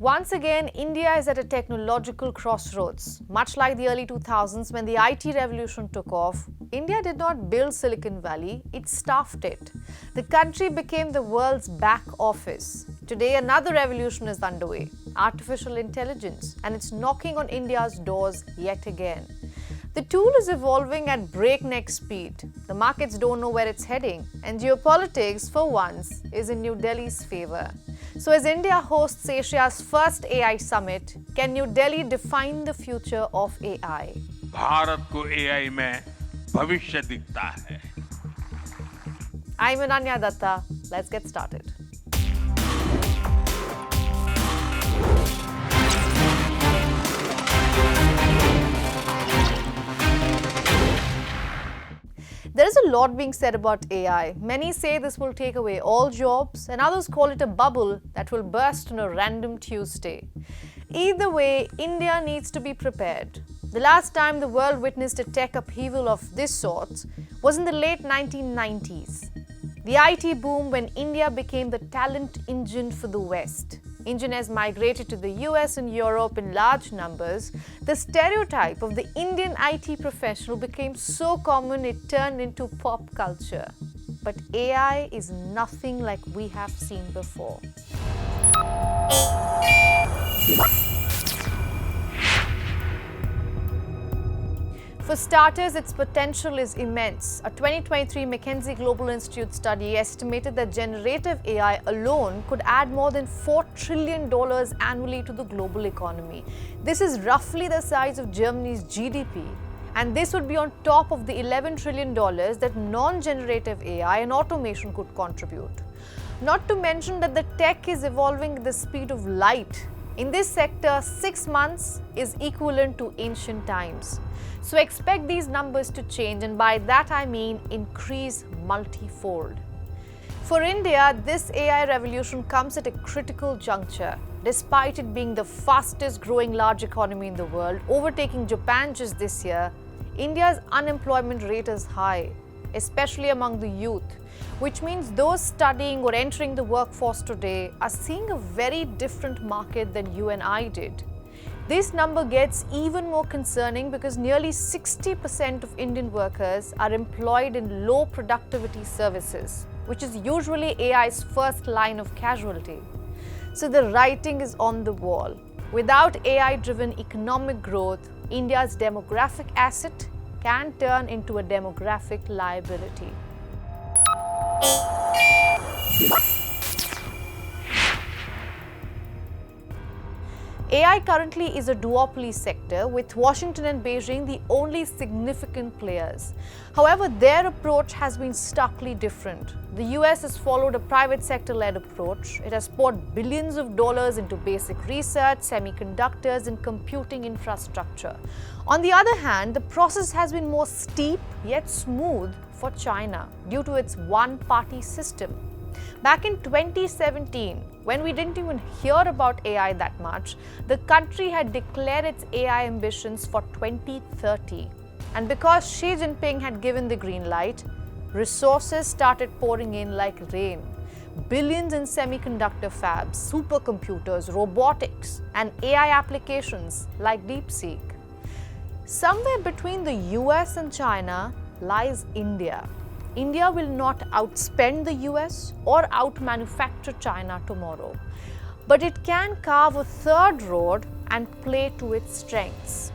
Once again, India is at a technological crossroads. Much like the early 2000s when the IT revolution took off, India did not build Silicon Valley, it staffed it. The country became the world's back office. Today, another revolution is underway, artificial intelligence, and it's knocking on India's doors yet again. The tool is evolving at breakneck speed. The markets don't know where it's heading, and geopolitics, for once, is in New Delhi's favor. So as India hosts Asia's first AI summit, can New Delhi define the future of AI? Bharat को AI में भविष्य दिखता है. I'm Ananya Datta. Let's get started. There is a lot being said about AI. Many say this will take away all jobs, and others call it a bubble that will burst on a random Tuesday. Either way, India needs to be prepared. The last time the world witnessed a tech upheaval of this sort was in the late 1990s. The IT boom when India became the talent engine for the West. Engineers migrated to the US and Europe in large numbers. The stereotype of the Indian IT professional became so common it turned into pop culture. But AI is nothing like we have seen before. For starters, its potential is immense. A 2023 McKinsey Global Institute study estimated that generative AI alone could add more than $4 trillion annually to the global economy. This is roughly the size of Germany's GDP. And this would be on top of the $11 trillion that non-generative AI and automation could contribute. Not to mention that the tech is evolving at the speed of light. In this sector, 6 months is equivalent to ancient times. So expect these numbers to change, and by that I mean increase multifold. For India, this AI revolution comes at a critical juncture. Despite it being the fastest growing large economy in the world, overtaking Japan just this year, India's unemployment rate is high, especially among the youth, which means those studying or entering the workforce today are seeing a very different market than you and I did. This number gets even more concerning because nearly 60% of Indian workers are employed in low productivity services, which is usually AI's first line of casualty. So the writing is on the wall. Without AI-driven economic growth, India's demographic asset can turn into a demographic liability. AI currently is a duopoly sector, with Washington and Beijing the only significant players. However, their approach has been starkly different. The US has followed a private sector-led approach. It has poured billions of dollars into basic research, semiconductors, and computing infrastructure. On the other hand, the process has been more steep yet smooth for China due to its one-party system. Back in 2017, when we didn't even hear about AI that much, the country had declared its AI ambitions for 2030. And because Xi Jinping had given the green light, resources started pouring in like rain. Billions in semiconductor fabs, supercomputers, robotics, and AI applications like DeepSeek. Somewhere between the US and China lies India. India will not outspend the US or outmanufacture China tomorrow, but it can carve a third road and play to its strengths.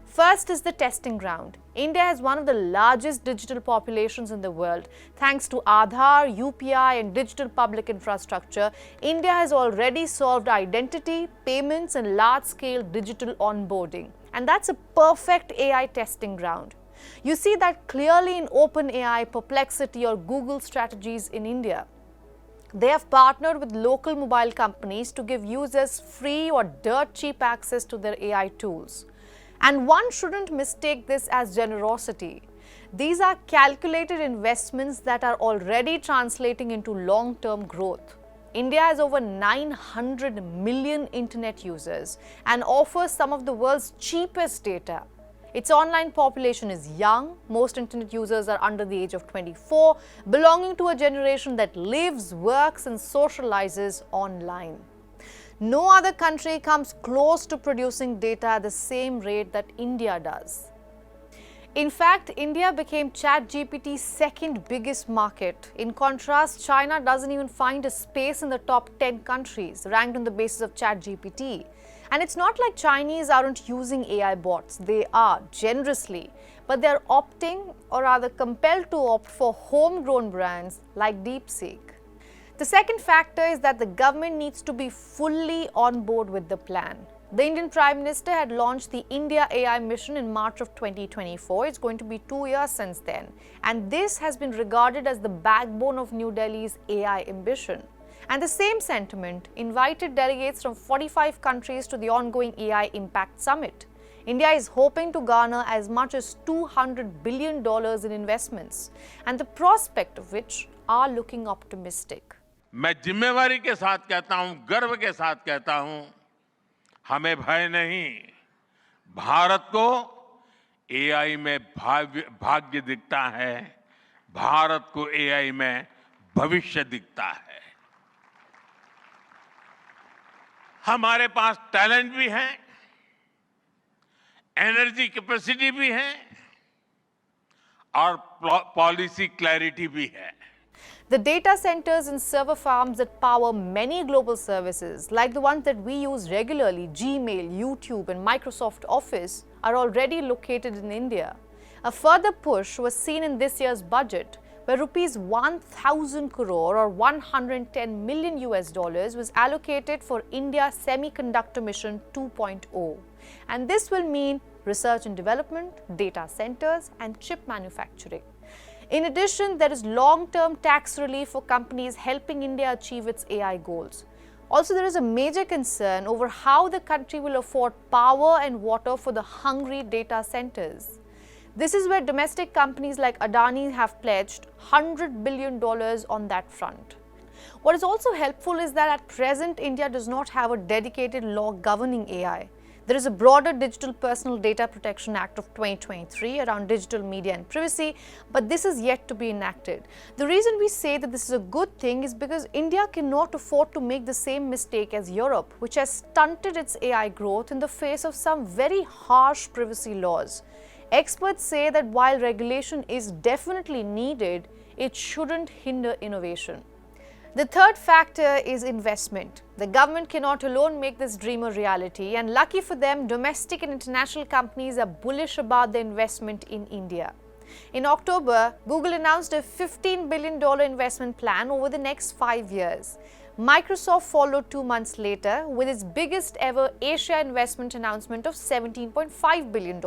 First is the testing ground. India has one of the largest digital populations in the world. Thanks to Aadhaar, UPI, and digital public infrastructure, India has already solved identity, payments, and large-scale digital onboarding. And that's a perfect AI testing ground. You see that clearly in OpenAI, Perplexity, or Google strategies in India. They have partnered with local mobile companies to give users free or dirt cheap access to their AI tools. And one shouldn't mistake this as generosity. These are calculated investments that are already translating into long-term growth. India has over 900 million internet users and offers some of the world's cheapest data. Its online population is young. Most internet users are under the age of 24, belonging to a generation that lives, works, and socializes online. No other country comes close to producing data at the same rate that India does. In fact, India became ChatGPT's second biggest market. In contrast, China doesn't even find a space in the top 10 countries ranked on the basis of ChatGPT. And it's not like Chinese aren't using AI bots. They are, generously. But they're opting, or rather compelled to opt, for homegrown brands like DeepSeek. The second factor is that the government needs to be fully on board with the plan. The Indian Prime Minister had launched the India AI mission in March of 2024. It's going to be 2 years since then. And this has been regarded as the backbone of New Delhi's AI ambition. And the same sentiment invited delegates from 45 countries to the ongoing AI Impact Summit. India is hoping to garner as much as $200 billion in investments, and the prospect of which are looking optimistic. मैं जिम्मेवारी के साथ कहता हूं, गर्व के साथ कहता हूं, हमें भय नहीं, भारत को एआई में भाग्य दिखता है, भारत को एआई में भविष्य दिखता है। हमारे पास टैलेंट भी है, एनर्जी कैपेसिटी भी है और पॉलिसी क्लैरिटी भी है। The data centers and server farms that power many global services, like the ones that we use regularly, Gmail, YouTube, and Microsoft Office, are already located in India. A further push was seen in this year's budget, where rupees 1,000 crore or 110 million US dollars was allocated for India Semiconductor Mission 2.0. And this will mean research and development, data centers, and chip manufacturing. In addition, there is long-term tax relief for companies helping India achieve its AI goals. Also, there is a major concern over how the country will afford power and water for the hungry data centers. This is where domestic companies like Adani have pledged $100 billion on that front. What is also helpful is that at present, India does not have a dedicated law governing AI. There is a broader Digital Personal Data Protection Act of 2023 around digital media and privacy, but this is yet to be enacted. The reason we say that this is a good thing is because India cannot afford to make the same mistake as Europe, which has stunted its AI growth in the face of some very harsh privacy laws. Experts say that while regulation is definitely needed, it shouldn't hinder innovation. The third factor is investment. The government cannot alone make this dream a reality, and lucky for them, domestic and international companies are bullish about the investment in India. In October, Google announced a $15 billion investment plan over the next 5 years. Microsoft followed 2 months later with its biggest ever Asia investment announcement of $17.5 billion.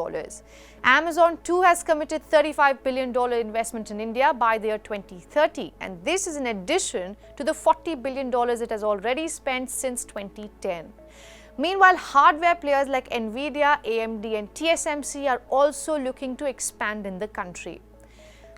Amazon too has committed $35 billion investment in India by the year 2030, and this is in addition to the $40 billion it has already spent since 2010. Meanwhile, hardware players like Nvidia, AMD, and TSMC are also looking to expand in the country.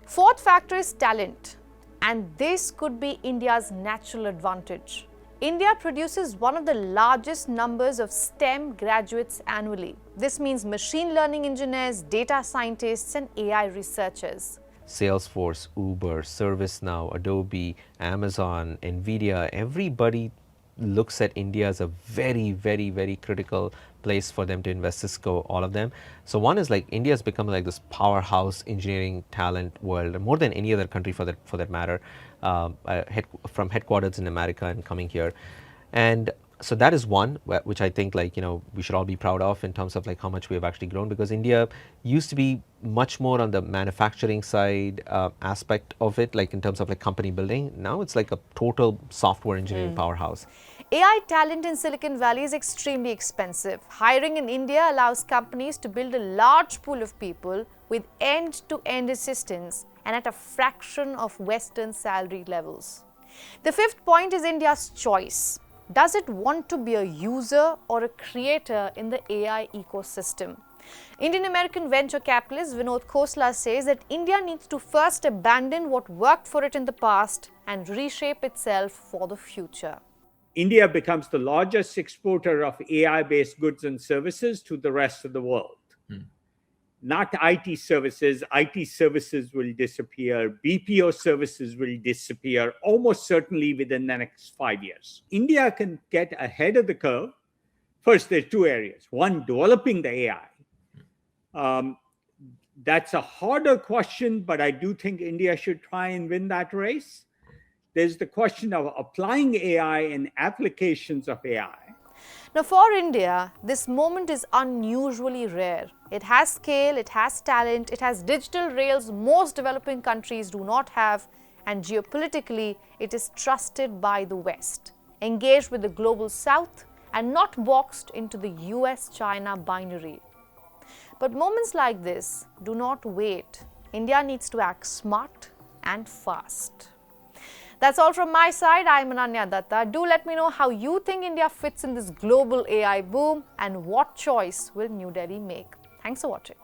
Fourth factor is talent. And this could be India's natural advantage. India produces one of the largest numbers of STEM graduates annually. This means machine learning engineers, data scientists, and AI researchers. Salesforce, Uber, ServiceNow, Adobe, Amazon, Nvidia, everybody looks at India as a very, very, very critical place for them to invest. Cisco, all of them. So one is like India has become like this powerhouse engineering talent world, more than any other country for that matter, from headquarters in America and coming here. And so that is one which I think like, you know, we should all be proud of in terms of like how much we have actually grown, because India used to be much more on the manufacturing side aspect of it, like in terms of like company building. Now it's like a total software engineering powerhouse. AI talent in Silicon Valley is extremely expensive. Hiring in India allows companies to build a large pool of people with end-to-end assistance and at a fraction of Western salary levels. The fifth point is India's choice. Does it want to be a user or a creator in the AI ecosystem? Indian-American venture capitalist Vinod Khosla says that India needs to first abandon what worked for it in the past and reshape itself for the future. India becomes the largest exporter of AI-based goods and services to the rest of the world. not IT services. IT services will disappear. BPO services will disappear almost certainly within the next 5 years. India can get ahead of the curve. First, there are two areas. One, developing the AI. That's a harder question, but I do think India should try and win that race. There's the question of applying AI and applications of AI. Now, for India, this moment is unusually rare. It has scale, it has talent, it has digital rails most developing countries do not have, and geopolitically, it is trusted by the West, engaged with the global South, and not boxed into the U.S. China binary. But moments like this do not wait. India needs to act smart and fast. That's all from my side. I'm Ananya Datta. Do let me know how you think India fits in this global AI boom and what choice will New Delhi make. Thanks for watching.